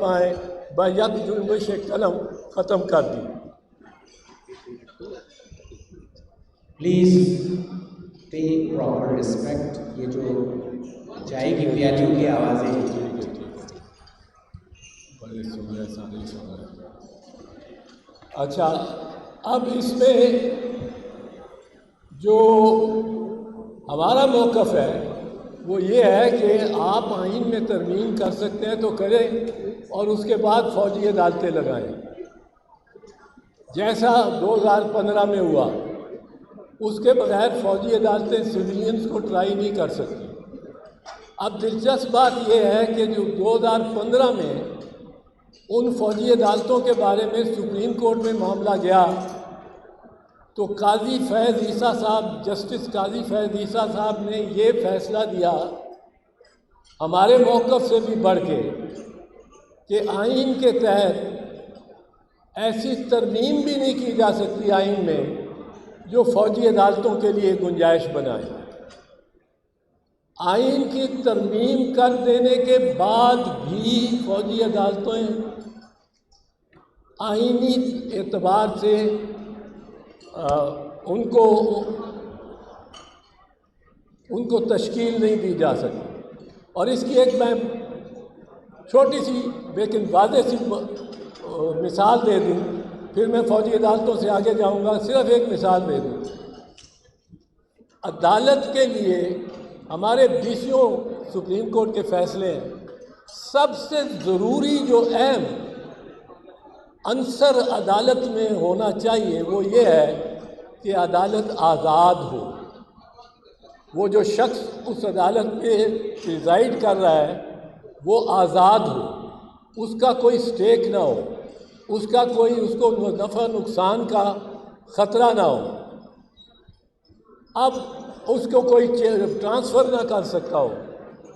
فرمائیں بیک جنبش قلم ختم کر دی۔ Please pay proper respect. یہ جو چائے کی پیالیوں کی آوازیں ہیں، اچھا، اب اس میں جو ہمارا موقف ہے وہ یہ ہے کہ آپ آئین میں ترمیم کر سکتے ہیں تو کریں، اور اس کے بعد فوجی عدالتیں لگائیں، جیسا 2015 میں ہوا۔ اس کے بغیر فوجی عدالتیں سویلینز کو ٹرائی نہیں کر سکتی۔ اب دلچسپ بات یہ ہے کہ جو 2015 میں ان فوجی عدالتوں کے بارے میں سپریم کورٹ میں معاملہ گیا تو قاضی فیض عیسیٰ صاحب، جسٹس قاضی فیض عیسیٰ صاحب نے یہ فیصلہ دیا ہمارے موقف سے بھی بڑھ کے کہ آئین کے تحت ایسی ترمیم بھی نہیں کی جا سکتی آئین میں جو فوجی عدالتوں کے لیے گنجائش بنائے۔ آئین کی ترمیم کر دینے کے بعد بھی فوجی عدالتیں آئینی اعتبار سے ان کو تشکیل نہیں دی جا سکتی۔ اور اس کی ایک میں چھوٹی سی لیکن واضح سی مثال دے دوں، پھر میں فوجی عدالتوں سے آگے جاؤں گا۔ صرف ایک مثال دے دوں، عدالت کے لیے ہمارے ڈیسیوں سپریم کورٹ کے فیصلے ہیں، سب سے ضروری جو اہم عنصر عدالت میں ہونا چاہیے وہ یہ ہے کہ عدالت آزاد ہو۔ وہ جو شخص اس عدالت پہ پریزائڈ کر رہا ہے وہ آزاد ہو، اس کا کوئی سٹیک نہ ہو، اس کو نفع نقصان کا خطرہ نہ ہو۔ اب اس کو کوئی ٹرانسفر نہ کر سکتا ہو،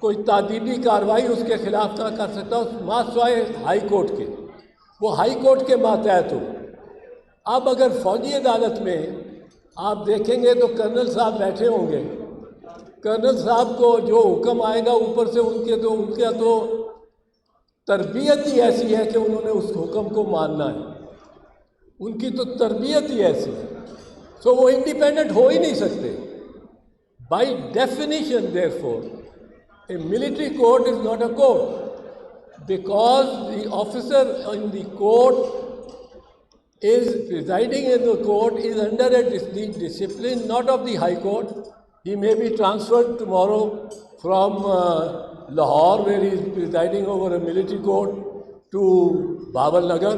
کوئی تعدیبی کارروائی اس کے خلاف نہ کر سکتا ہو ماسوائے ہائی کورٹ کے، وہ ہائی کورٹ کے ماتحت ہو۔ اب اگر فوجی عدالت میں آپ دیکھیں گے تو کرنل صاحب بیٹھے ہوں گے، کرنل صاحب کو جو حکم آئے گا اوپر سے ان کے تو تربیت ہی ایسی ہے کہ انہوں نے اس حکم کو ماننا ہے، ان کی تو تربیت ہی ایسی ہے، سو وہ انڈیپینڈنٹ ہو ہی نہیں سکتے۔ By definition therefore a military court is not a court, because the officer in the court is presiding in the court is under the discipline not of the high court. He may be transferred tomorrow from Lahore, where he is presiding over a military court, to Bawal Nagar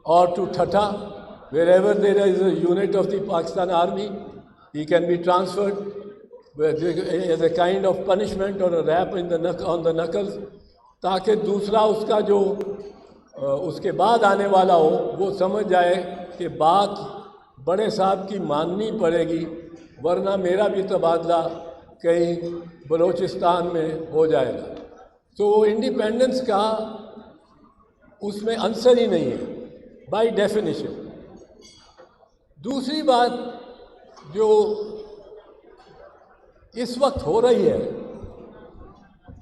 or to Thatta, wherever there is a unit of the Pakistan Army. He can be transferred as a kind of punishment or a rap on the knuckles, تاکہ دوسرا اس کا جو اس کے بعد آنے والا ہو وہ سمجھ جائے کہ بات بڑے صاحب کی ماننی پڑے گی، ورنہ میرا بھی تبادلہ کہیں بلوچستان میں ہو جائے گا۔ تو وہ انڈیپینڈنس کا اس میں عنصر ہی نہیں ہے بائی ڈیفینیشن۔ دوسری بات جو اس وقت ہو رہی ہے،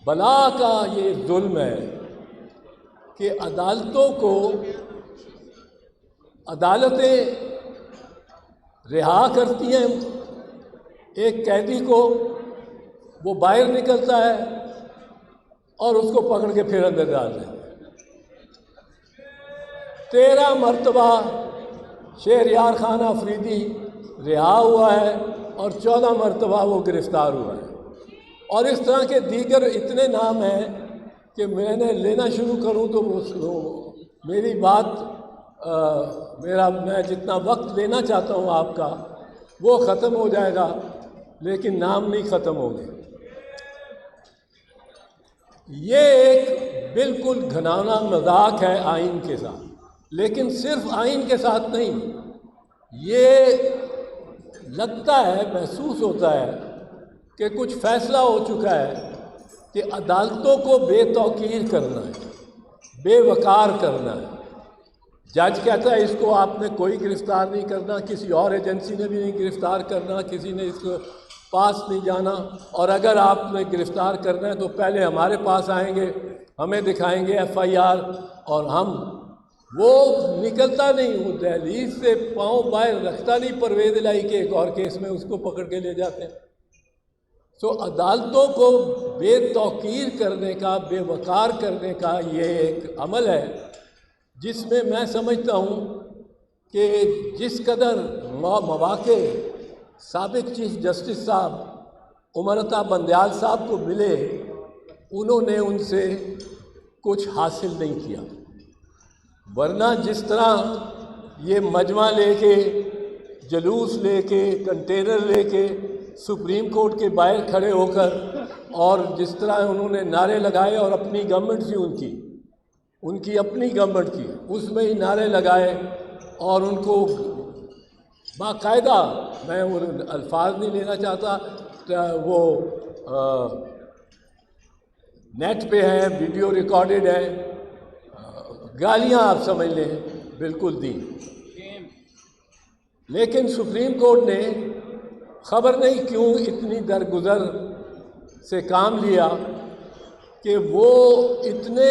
بلا کا یہ ظلم ہے کہ عدالتیں رہا کرتی ہیں ایک قیدی کو، وہ باہر نکلتا ہے اور اس کو پکڑ کے پھر اندر ڈال دیں۔ 13 مرتبہ شہریار خان آفریدی رہا ہوا ہے اور 14 مرتبہ وہ گرفتار ہوا ہے، اور اس طرح کے دیگر اتنے نام ہیں کہ میں لینا شروع کروں تو میری بات میں جتنا وقت لینا چاہتا ہوں آپ کا وہ ختم ہو جائے گا، لیکن نام نہیں ختم ہوں گے۔ یہ ایک بالکل گھناؤنا مذاق ہے آئین کے ساتھ، لیکن صرف آئین کے ساتھ نہیں، یہ لگتا ہے، محسوس ہوتا ہے کہ کچھ فیصلہ ہو چکا ہے کہ عدالتوں کو بے توقیر کرنا ہے، بے وقار کرنا ہے۔ جج کہتا ہے اس کو آپ نے کوئی گرفتار نہیں کرنا، کسی اور ایجنسی نے بھی نہیں گرفتار کرنا، کسی نے اس کو پاس نہیں جانا، اور اگر آپ نے گرفتار کرنا ہے تو پہلے ہمارے پاس آئیں گے، ہمیں دکھائیں گے FIR اور ہم وہ نکلتا نہیں، وہ دہلیز سے پاؤں باہر رکھتا نہیں پرویز الہی کے ایک اور کیس میں اس کو پکڑ کے لے جاتے ہیں۔ سو عدالتوں کو بے توقیر کرنے کا، بے وقار کرنے کا یہ ایک عمل ہے جس میں میں سمجھتا ہوں کہ جس قدر مواقع سابق چیف جسٹس صاحب عمر عطا بندیال صاحب کو ملے، انہوں نے ان سے کچھ حاصل نہیں کیا، ورنہ جس طرح یہ مجمع لے کے، جلوس لے کے، کنٹینر لے کے سپریم کورٹ کے باہر کھڑے ہو کر، اور جس طرح انہوں نے نعرے لگائے، اور اپنی گورنمنٹ تھی ان کی اپنی گورنمنٹ کی، اس میں ہی نعرے لگائے، اور ان کو باقاعدہ، میں وہ الفاظ نہیں لینا چاہتا، وہ نیٹ پہ ہیں، ویڈیو ریکارڈڈ ہے، گالیاں آپ سمجھ لیں بالکل دی۔ لیکن سپریم کورٹ نے خبر نہیں کیوں اتنی درگزر سے کام لیا کہ وہ اتنے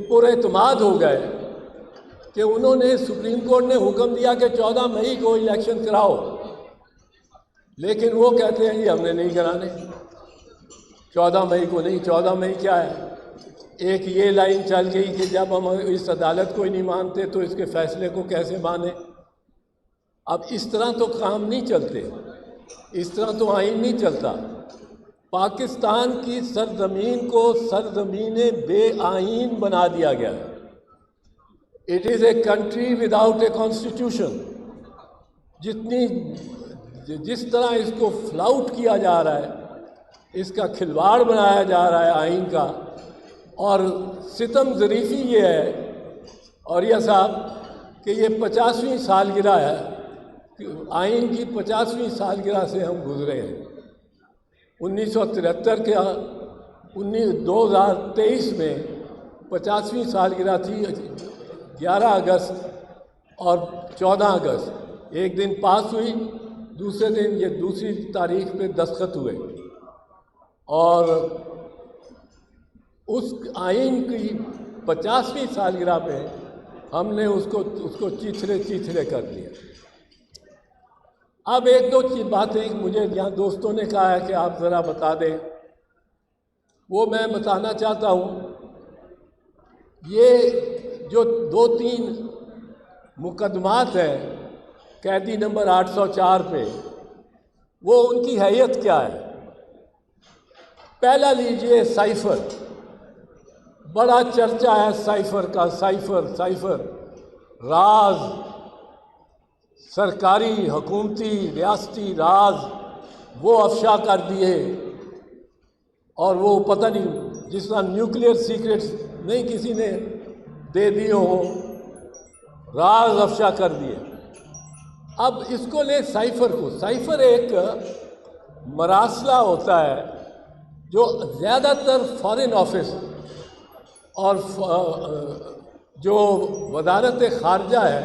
پر اعتماد ہو گئے کہ انہوں نے، سپریم کورٹ نے حکم دیا کہ 14 مئی کو الیکشن کراؤ، لیکن وہ کہتے ہیں جی ہم نے نہیں کرانے، 14 مئی کو نہیں۔ 14 مئی کیا ہے؟ ایک یہ لائن چل گئی کہ جب ہم اس عدالت کو ہی نہیں مانتے تو اس کے فیصلے کو کیسے مانیں؟ اب اس طرح تو کام نہیں چلتے، اس طرح تو آئین نہیں چلتا۔ پاکستان کی سرزمین کو سرزمین بے آئین بنا دیا گیا ہے۔ It is a country without a constitution. جس طرح اس کو فلاؤٹ کیا جا رہا ہے، اس کا کھلواڑ بنایا جا رہا ہے آئین کا، اور ستم ظریفی یہ ہے اوریہ صاحب کہ یہ 50ویں سالگرہ ہے، آئین کی 50ویں سالگرہ سے ہم گزرے ہیں۔ 1973 کا 2023 میں 50ویں سالگرہ تھی، 11 اگست اور 14 اگست، ایک دن پاس ہوئی، دوسرے دن یہ دوسری تاریخ پہ دستخط ہوئے، اور اس آئین کی 50ویں سالگرہ پہ ہم نے اس کو چیتھڑے کر دیا۔ اب ایک دو باتیں مجھے یہاں دوستوں نے کہا ہے کہ آپ ذرا بتا دیں، وہ میں بتانا چاہتا ہوں۔ یہ جو 2-3 مقدمات ہیں قیدی نمبر 804 پہ، وہ ان کی حیثیت کیا ہے؟ پہلا لیجئے سائفر، بڑا چرچا ہے سائفر کا، سائفر راز، سرکاری حکومتی ریاستی راز وہ افشا کر دیے، اور وہ پتہ نہیں جس طرح نیوکلیئر سیکرٹس نہیں کسی نے دے دیے ہوں، راز افشا کر دیے۔ اب اس کو لیں سائفر کو۔ سائفر ایک مراسلہ ہوتا ہے جو زیادہ تر فارن آفس اور جو وزارت خارجہ ہے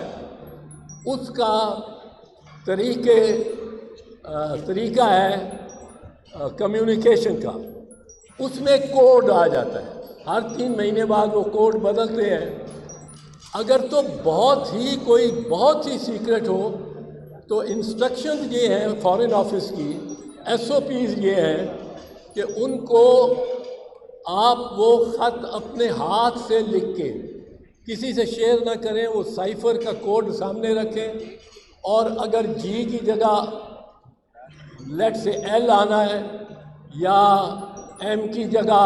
اس کا طریقہ ہے کمیونیکیشن کا۔ اس میں کوڈ آ جاتا ہے، ہر 3 مہینے بعد وہ کوڈ بدلتے ہیں۔ اگر تو بہت ہی سیکرٹ ہو تو انسٹرکشن یہ ہیں فارن آفس کی، SOPs یہ ہیں کہ ان کو آپ وہ خط اپنے ہاتھ سے لکھ کے کسی سے شیئر نہ کریں، وہ سائفر کا کوڈ سامنے رکھیں، اور اگر جی کی جگہ لیٹ سے ایل آنا ہے، یا ایم کی جگہ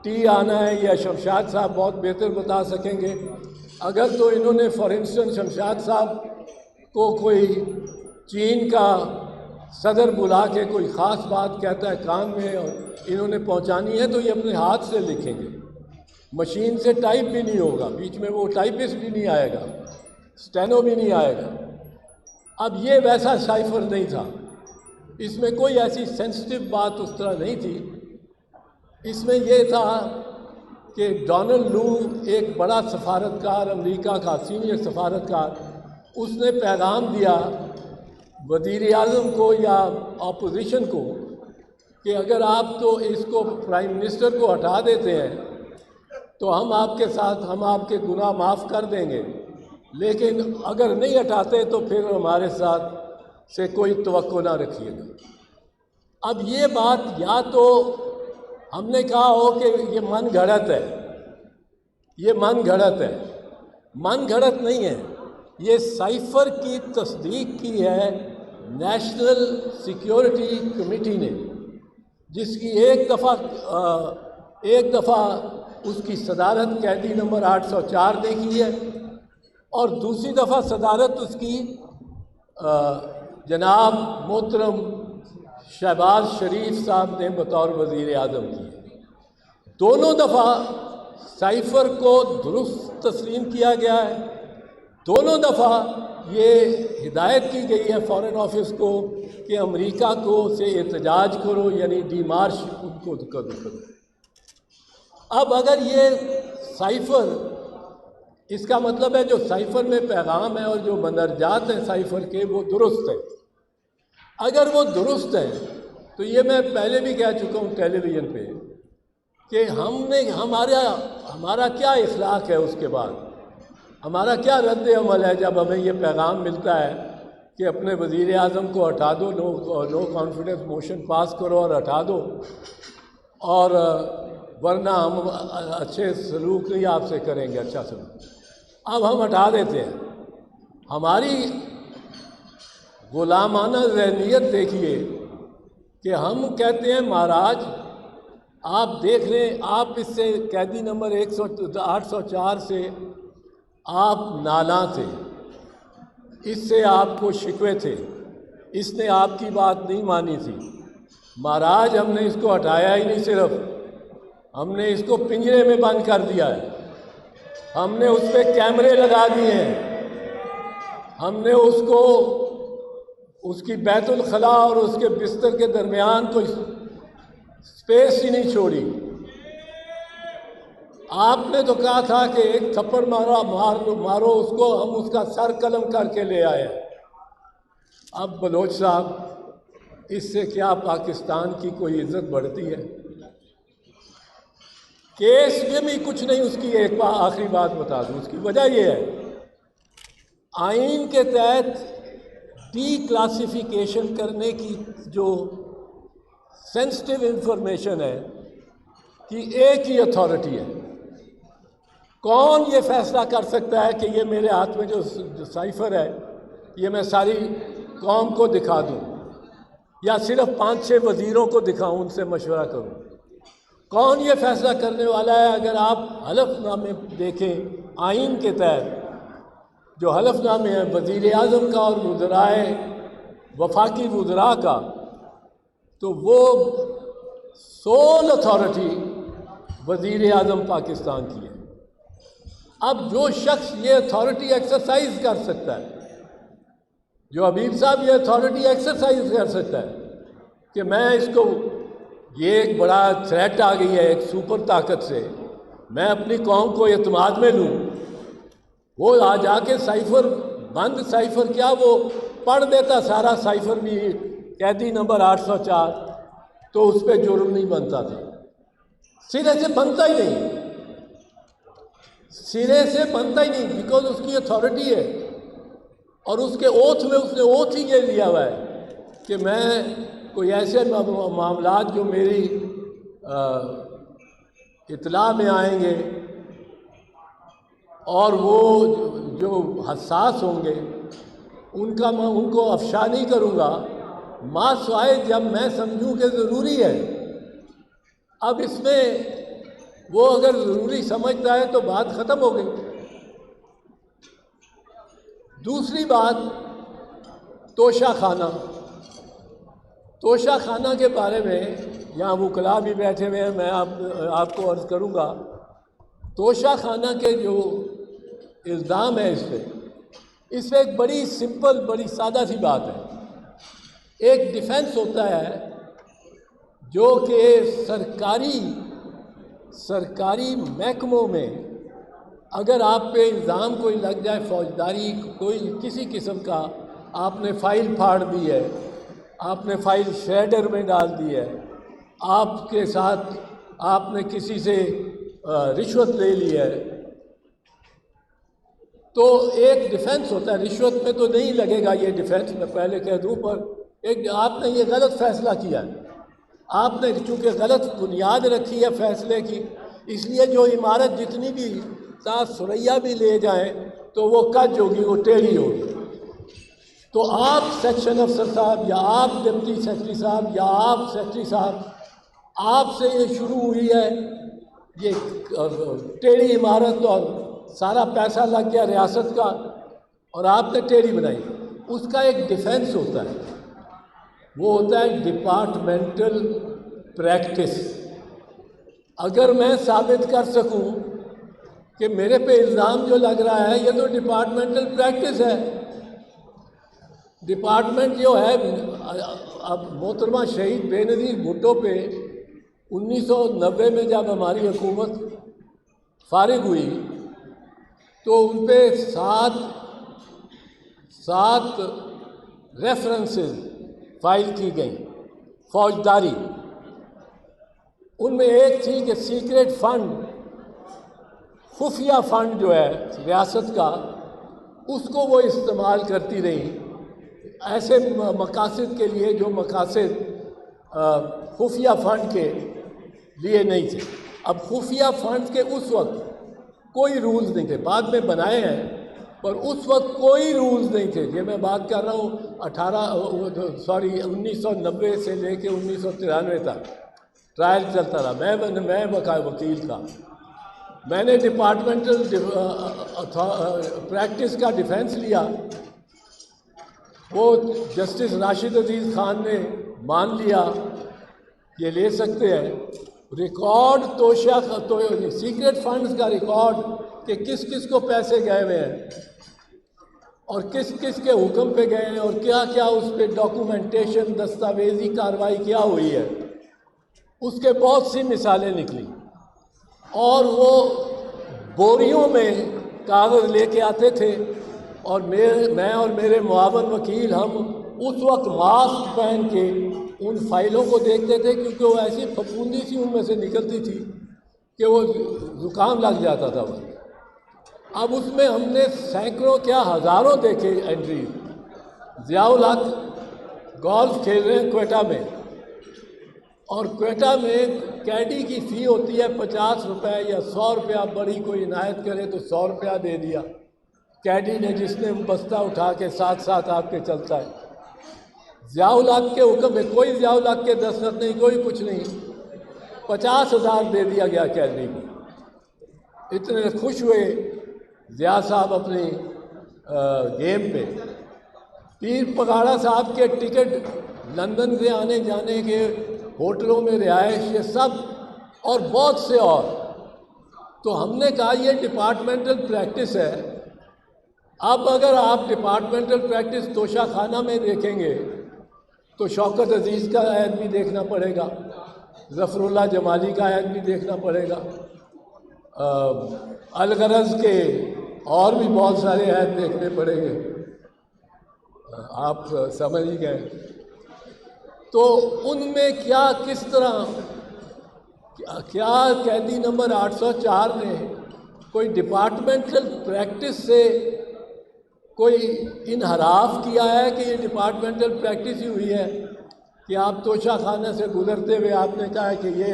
ٹی آنا ہے، یا شمشاد صاحب بہت بہتر بتا سکیں گے، اگر تو انہوں نے فار انسٹنس شمشاد صاحب کو کوئی چین کا صدر بلا کے کوئی خاص بات کہتا ہے کان میں اور انہوں نے پہنچانی ہے، تو یہ اپنے ہاتھ سے لکھیں گے، مشین سے ٹائپ بھی نہیں ہوگا، بیچ میں وہ ٹائپسٹ بھی نہیں آئے گا، اسٹینو بھی نہیں آئے گا۔ اب یہ ویسا سائفر نہیں تھا، اس میں کوئی ایسی سینسٹیو بات اس طرح نہیں تھی۔ اس میں یہ تھا کہ ڈونلڈ لو ایک بڑا سفارتکار، امریکہ کا سینئر سفارتکار، اس نے پیغام دیا وزیر اعظم کو یا اپوزیشن کو کہ اگر آپ تو اس کو پرائم منسٹر کو ہٹا دیتے ہیں تو ہم آپ کے ساتھ ہم آپ کے گناہ معاف کر دیں گے، لیکن اگر نہیں ہٹاتے تو پھر ہمارے ساتھ سے کوئی توقع نہ رکھیے گا۔ اب یہ بات یا تو ہم نے کہا ہو کہ یہ من گھڑت ہے، یہ من گھڑت ہے، من گھڑت نہیں ہے، یہ سائفر کی تصدیق کی ہے نیشنل سیکیورٹی کمیٹی نے، جس کی ایک دفعہ اس کی صدارت قیدی نمبر 804 نے کی ہے، اور دوسری دفعہ صدارت اس کی جناب محترم شہباز شریف صاحب نے بطور وزیر اعظم کی ہے۔ دونوں دفعہ سائفر کو درست تسلیم کیا گیا ہے، دونوں دفعہ یہ ہدایت کی گئی ہے فارن آفس کو کہ امریکہ کو سے احتجاج کرو، یعنی ڈی مارش ان کو کرو۔ اب اگر یہ سائفر، اس کا مطلب ہے جو سائفر میں پیغام ہے اور جو مندرجات ہیں سائفر کے وہ درست ہیں۔ اگر وہ درست ہیں تو یہ میں پہلے بھی کہہ چکا ہوں ٹیلی ویژن پہ کہ ہمارا کیا اخلاق ہے، اس کے بعد ہمارا کیا رد عمل ہے جب ہمیں یہ پیغام ملتا ہے کہ اپنے وزیر اعظم کو ہٹا دو، نو کانفیڈنس موشن پاس کرو اور ہٹا دو، اور ورنہ ہم اچھے سلوک نہیں آپ سے کریں گے، اچھا سلوک۔ اب ہم ہٹا دیتے ہیں۔ ہماری غلامانہ ذہنیت دیکھیے کہ ہم کہتے ہیں مہاراج آپ دیکھ لیں، آپ اس سے قیدی نمبر 804 سے آپ نالاں تھے، اس سے آپ کو شکوے تھے، اس نے آپ کی بات نہیں مانی تھی۔ مہاراج ہم نے اس کو ہٹایا ہی نہیں، صرف ہم نے اس کو پنجرے میں بند کر دیا ہے، ہم نے اس پہ کیمرے لگا دیے ہیں، ہم نے اس کو اس کی بیت الخلاء اور اس کے بستر کے درمیان کوئی اسپیس ہی نہیں چھوڑی۔ آپ نے تو کہا تھا کہ ایک تھپڑ مارو اس کو، ہم اس کا سر قلم کر کے لے آئے۔ اب بلوچ صاحب، اس سے کیا پاکستان کی کوئی عزت بڑھتی ہے؟ کیس میں بھی کچھ نہیں، اس کی ایک آخری بات بتا دوں، اس کی وجہ یہ ہے آئین کے تحت ڈی کلاسیفیکیشن کرنے کی جو سینسٹیو انفارمیشن ہے کہ ایک ہی اتھارٹی ہے۔ کون یہ فیصلہ کر سکتا ہے کہ یہ میرے ہاتھ میں جو سائفر ہے یہ میں ساری قوم کو دکھا دوں یا صرف 5-6 وزیروں کو دکھاؤں، ان سے مشورہ کروں؟ کون یہ فیصلہ کرنے والا ہے؟ اگر آپ حلف نامے دیکھیں آئین کے تحت جو حلف نامے ہیں وزیر اعظم کا اور وزرائے وفاقی وزراء کا، تو وہ سول اتھارٹی وزیر اعظم پاکستان کی ہے۔ اب جو شخص یہ اتھارٹی ایکسرسائز کر سکتا ہے، جو حبیب صاحب یہ اتھارٹی ایکسرسائز کر سکتا ہے کہ میں اس کو، یہ ایک بڑا تھریٹ آ گئی ہے ایک سپر طاقت سے، میں اپنی قوم کو اعتماد میں لوں، وہ آ جا کے سائفر بند، سائفر کیا وہ پڑھ دیتا سارا سائفر بھی قیدی نمبر 804، تو اس پہ جرم نہیں بنتا تھا، سرے سے بنتا ہی نہیں، سرے سے بنتا ہی نہیں، بیکاز اس کی اتھارٹی ہے، اور اس کے اوتھ میں اس نے اوتھ ہی یہ لیا ہوا ہے کہ میں کوئی ایسے معاملات جو میری اطلاع میں آئیں گے اور وہ جو حساس ہوں گے ان کو افشا نہیں کروں گا، ما سوائے جب میں سمجھوں کہ ضروری ہے۔ اب اس میں وہ اگر ضروری سمجھتا ہے تو بات ختم ہو گئی۔ دوسری بات، توشہ خانہ، توشہ خانہ کے بارے میں یہاں وکلاء بھی بیٹھے ہوئے ہیں، میں آپ کو عرض کروں گا، توشہ خانہ کے جو الزام ہے اس پہ ایک بڑی سمپل، بڑی سادہ سی بات ہے۔ ایک ڈیفنس ہوتا ہے جو کہ سرکاری محکموں میں اگر آپ پہ الزام کوئی لگ جائے، فوجداری کوئی کسی قسم کا، آپ نے فائل پھاڑ دی ہے، آپ نے فائل شریڈر میں ڈال دی ہے، آپ کے ساتھ آپ نے کسی سے رشوت لے لی ہے تو ایک ڈیفینس ہوتا ہے. رشوت میں تو نہیں لگے گا یہ ڈیفینس، میں پہلے کہہ دوں، پر ایک آپ نے یہ غلط فیصلہ کیا ہے، آپ نے چونکہ غلط بنیاد رکھی ہے فیصلے کی، اس لیے جو عمارت جتنی بھی ساتھ سریا بھی لے جائیں تو وہ کج ہوگی، وہ ٹیڑھی ہوگی. تو آپ سیکشن افسر صاحب یا آپ ڈپٹی سیکرٹری صاحب یا آپ سیکرٹری صاحب، آپ سے یہ شروع ہوئی ہے یہ ٹیڑھی عمارت اور سارا پیسہ لگ گیا ریاست کا اور آپ نے ٹیڑھی بنائی. اس کا ایک ڈیفینس ہوتا ہے، وہ ہوتا ہے ڈپارٹمنٹل پریکٹس. اگر میں ثابت کر سکوں کہ میرے پہ الزام جو لگ رہا ہے یہ تو ڈپارٹمنٹل پریکٹس ہے. ڈپارٹمنٹ جو ہے، اب محترمہ شہید بے نظیر بھٹو پہ 1990 میں جب ہماری حکومت فارغ ہوئی تو ان پہ سات ریفرنسز فائل کی گئیں فوجداری. ان میں ایک تھی کہ سیکریٹ فنڈ، خفیہ فنڈ جو ہے ریاست کا، اس کو وہ استعمال کرتی رہیں ایسے مقاصد کے لیے جو مقاصد خفیہ فنڈ کے لیے نہیں تھے. اب خفیہ فنڈ کے اس وقت کوئی رولز نہیں تھے، بعد میں بنائے ہیں، پر اس وقت کوئی رولز نہیں تھے. یہ میں بات کر رہا ہوں 1990 سے لے کے 1993 تک ٹرائل چلتا رہا. میں وکیل تھا. میں نے ڈپارٹمنٹل پریکٹس کا ڈیفینس لیا. وہ جسٹس راشد عزیز خان نے مان لیا یہ لے سکتے ہیں. ریکارڈ سیکریٹ فنڈز کا ریکارڈ کہ کس کس کو پیسے گئے ہوئے ہیں اور کس کس کے حکم پہ گئے ہیں اور کیا کیا اس پہ ڈاکومنٹیشن دستاویزی کارروائی کیا ہوئی ہے، اس کے بہت سی مثالیں نکلی. اور وہ بوریوں میں کاغذ لے کے آتے تھے اور میں اور میرے معاون وکیل ہم اس وقت ماسک پہن کے ان فائلوں کو دیکھتے تھے، کیونکہ وہ ایسی پھپھوندی سی ان میں سے نکلتی تھی کہ وہ زکام لگ جاتا تھا. اب اس میں ہم نے سینکڑوں کیا ہزاروں دیکھے انٹری. ضیاء الحق گولف کھیل رہے ہیں کوئٹہ میں، اور کوئٹہ میں کیڈی کی فی ہوتی ہے 50 روپے یا 100 روپیہ، بڑی کوئی عنایت کرے تو 100 روپیہ دے دیا کیڈی نے، جس نے بستہ اٹھا کے ساتھ ساتھ آپ کے چلتا ہے. ضیاء الحق کے حکم میں کوئی ضیاء الحق کے دستخط نہیں، کوئی کچھ نہیں، 50,000 دے دیا گیا کیڈی کو. اتنے خوش ہوئے ضیاء صاحب اپنی گیم پہ. پیر پگاڑا صاحب کے ٹکٹ لندن سے آنے جانے کے، ہوٹلوں میں رہائش، یہ سب اور بہت سے اور. تو ہم نے کہا یہ ڈپارٹمنٹل پریکٹس ہے. اب اگر آپ ڈپارٹمنٹل پریکٹس توشہ خانہ میں دیکھیں گے تو شوکت عزیز کا عہد بھی دیکھنا پڑے گا، ظفر اللہ جمالی کا عہد بھی دیکھنا پڑے گا، الغرض کے اور بھی بہت سارے عہد دیکھنے پڑیں گے. آپ سمجھ ہی گئے. تو ان میں کیا کس طرح کیا قیدی نمبر 804 نے کوئی ڈپارٹمنٹل پریکٹس سے کوئی انحراف کیا ہے کہ یہ ڈپارٹمنٹل پریکٹس ہی ہوئی ہے کہ آپ توشہ خانہ سے گزرتے ہوئے آپ نے کہا ہے کہ یہ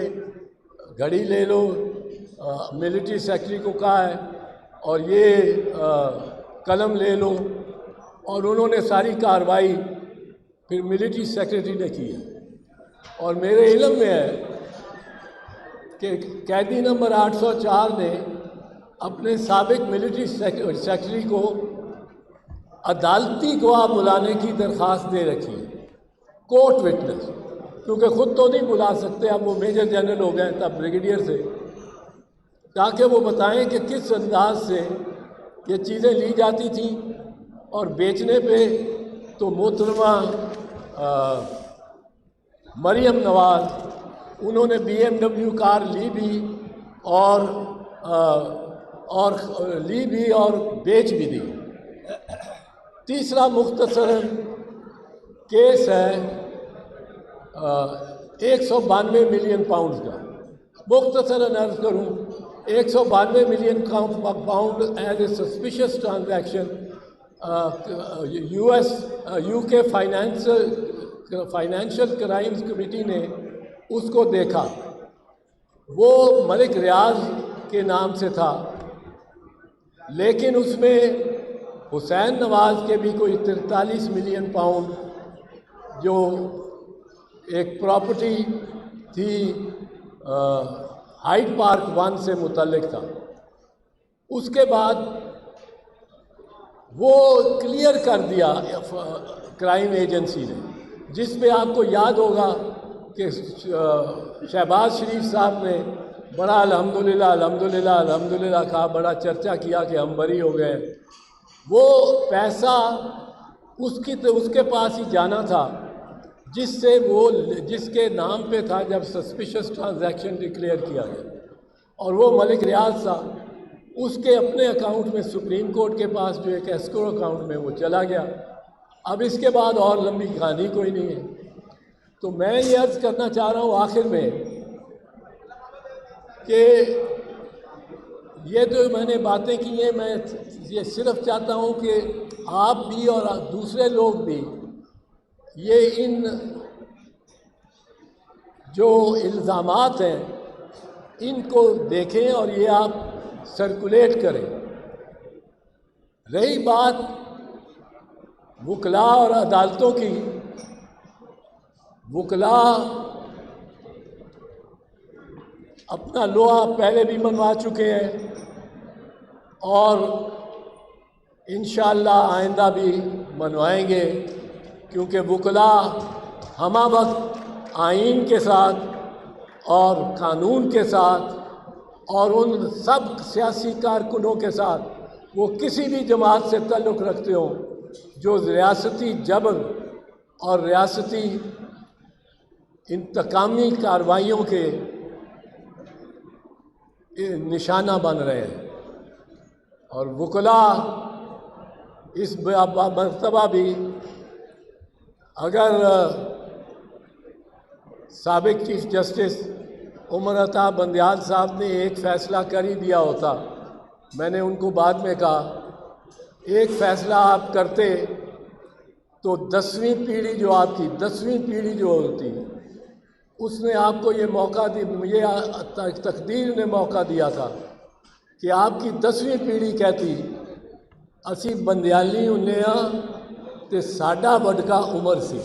گھڑی لے لو، ملٹری سیکرٹری کو کہا ہے، اور یہ قلم لے لو، اور انہوں نے ساری کارروائی پھر ملٹری سیکرٹری نے کی ہے. اور میرے علم میں ہے کہ قیدی نمبر 804 نے اپنے سابق ملٹری سیکرٹری کو عدالتی گواہ بلانے کی درخواست دے رکھی ہے، کورٹ وٹنس، کیونکہ خود تو نہیں بلا سکتے، اب وہ میجر جنرل ہو گئے تب بریگیڈیئر سے، تاکہ وہ بتائیں کہ کس انداز سے یہ چیزیں لی جاتی تھیں. اور بیچنے پہ تو محترمہ مریم نواز، انہوں نے BMW کار لی بھی اور بیچ بھی دی. تیسرا مختصر کیس ہے 192 ملین پاؤنڈ کا. مختصراً عرض کروں 192 million pound as a suspicious transaction UK financial crimes committee نے اس کو دیکھا. وہ ملک ریاض کے نام سے تھا، لیکن اس میں حسین نواز کے بھی کوئی 43 ملین پاؤنڈ جو ایک پراپرٹی تھی ہائیڈ پارک 1 سے متعلق تھا. اس کے بعد وہ کلیئر کر دیا کرائم ایجنسی نے، جس پہ آپ کو یاد ہوگا کہ شہباز شریف صاحب نے بڑا الحمدللہ الحمدللہ الحمدللہ کہا، بڑا چرچا کیا کہ ہم بری ہو گئے. وہ پیسہ اس کے پاس ہی جانا تھا جس کے نام پہ تھا جب سسپیشس ٹرانزیکشن ڈکلیئر کیا گیا، اور وہ ملک ریاض تھا. اس کے اپنے اکاؤنٹ میں سپریم کورٹ کے پاس جو ایک ایسکرو اکاؤنٹ میں وہ چلا گیا. اب اس کے بعد اور لمبی کہانی کوئی نہیں ہے. تو میں یہ عرض کرنا چاہ رہا ہوں آخر میں کہ یہ جو میں نے باتیں کی ہیں، میں یہ صرف چاہتا ہوں کہ آپ بھی اور دوسرے لوگ بھی یہ ان جو الزامات ہیں ان کو دیکھیں اور یہ آپ سرکولیٹ کریں. رہی بات وکلاء اور عدالتوں کی، وکلاء اپنا لوہا پہلے بھی منوا چکے ہیں اور انشاءاللہ آئندہ بھی منوائیں گے، کیونکہ وکلاء ہمہ وقت آئین کے ساتھ اور قانون کے ساتھ اور ان سب سیاسی کارکنوں کے ساتھ وہ کسی بھی جماعت سے تعلق رکھتے ہوں جو ریاستی جبر اور ریاستی انتقامی کارروائیوں کے نشانہ بن رہے ہیں. اور وکلاء اس مرتبہ بھی اگر سابق چیف جسٹس عمر عطا بندیال صاحب نے ایک فیصلہ کر ہی دیا ہوتا، میں نے ان کو بعد میں کہا ایک فیصلہ آپ کرتے تو 10ویں پیڑھی جو آپ کی 10ویں پیڑھی جو ہوتی اس نے آپ کو یہ موقع یہ تقدیر نے موقع دیا تھا کہ آپ کی 10ویں پیڑھی کہتی اسی بندیالی ہنے ہاں تے ساڈا وڈکا عمر سی.